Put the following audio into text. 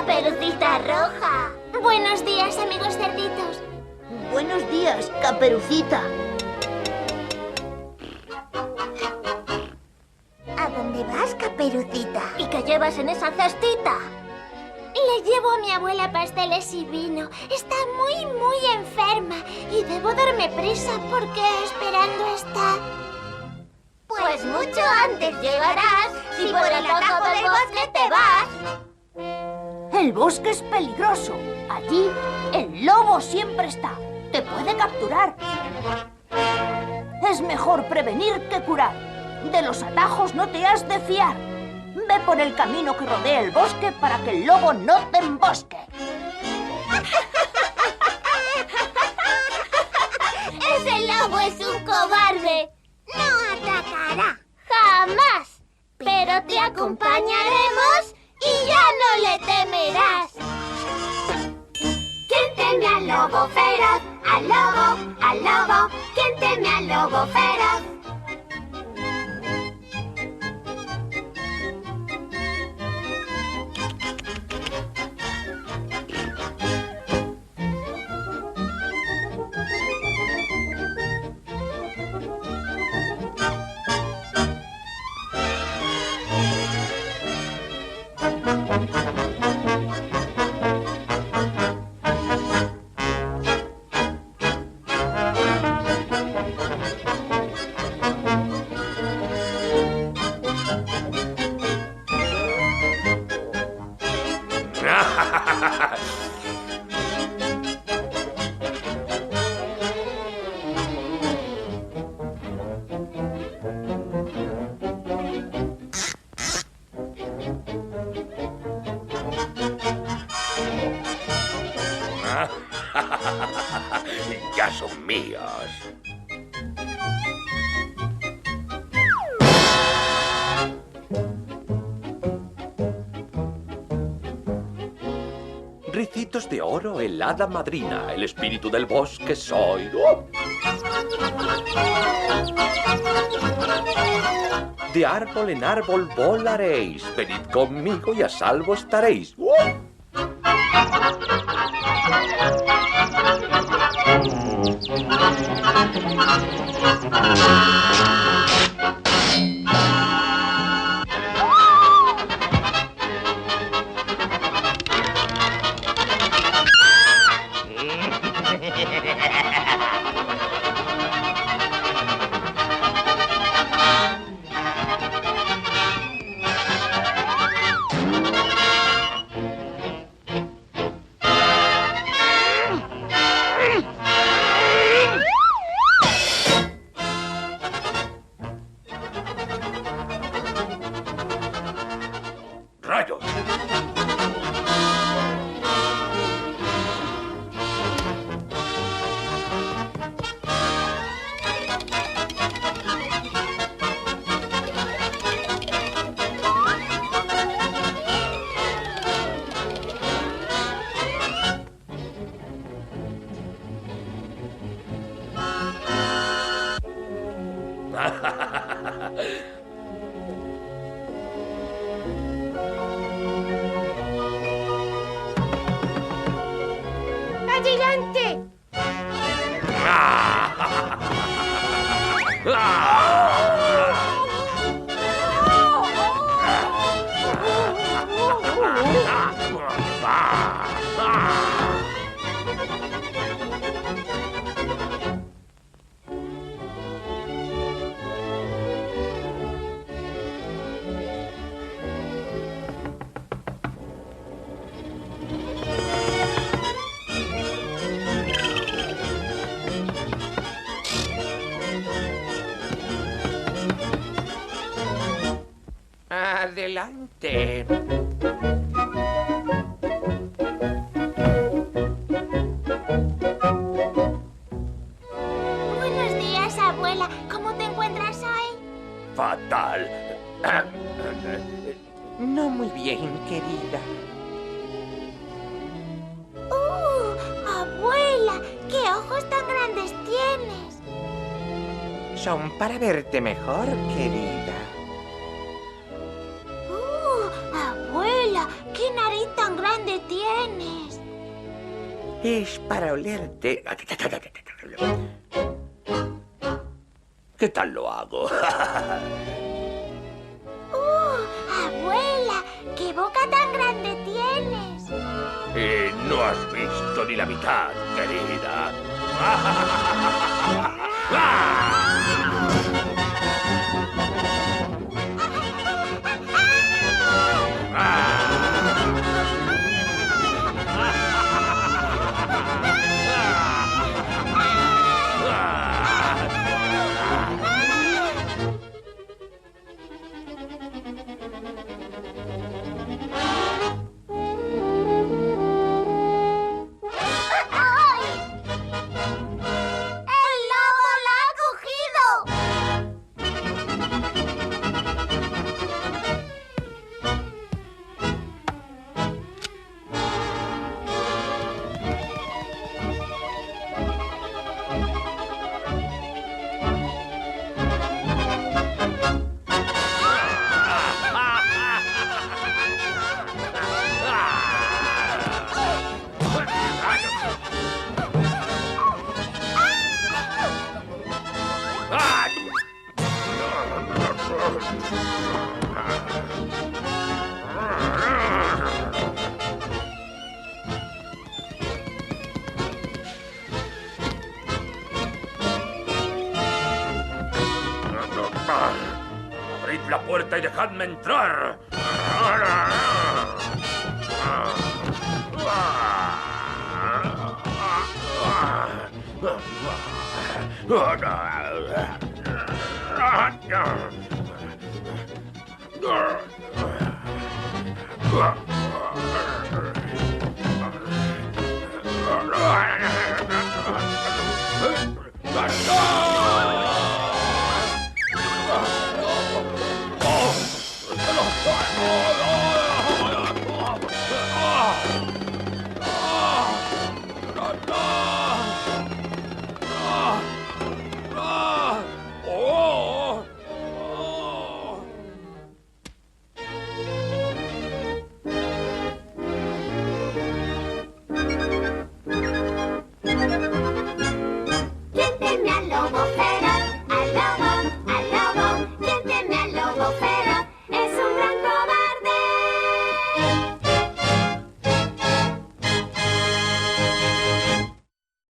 Caperucita Roja. Buenos días, amigos cerditos. Buenos días, Caperucita. ¿A dónde vas, Caperucita? ¿Y qué llevas en esa cestita? Le llevo a mi abuela pasteles y vino. Está muy enferma y debo darme prisa porque esperando está. Pues mucho antes llegarás si por el atajo del bosque te vas. El bosque es peligroso. Allí el lobo siempre está. Te puede capturar. Es mejor prevenir que curar. De los atajos no te has de fiar. Ve por el camino que rodea el bosque para que el lobo no te embosque. ¡Ese lobo es un cobarde! ¡No atacará! ¡Jamás! Pero te acompañaremos y ya no le temerás. ¿Quién teme al lobo feroz? ¡Al lobo! ¡Al lobo! ¿Quién teme al lobo feroz? Ya son míos. Ricitos de oro, el hada madrina, el espíritu del bosque soy. ¡Oh! De árbol en árbol volaréis, venid conmigo y a salvo estaréis. ¡Oh! ¡Rayos! ¡Adelante! Adelante. Buenos días, abuela. ¿Cómo te encuentras hoy? Fatal. No muy bien, querida. Abuela, ¿qué ojos tan grandes tienes? Son para verte mejor, querida. Abuela, ¿qué nariz tan grande es para olerte. ¿Qué tal lo hago? Abuela, ¿qué boca tan grande tienes? No has visto ni la mitad, querida. ¡El lobo la ha cogido! ¡Abrid la puerta y dejadme entrar! ¡No!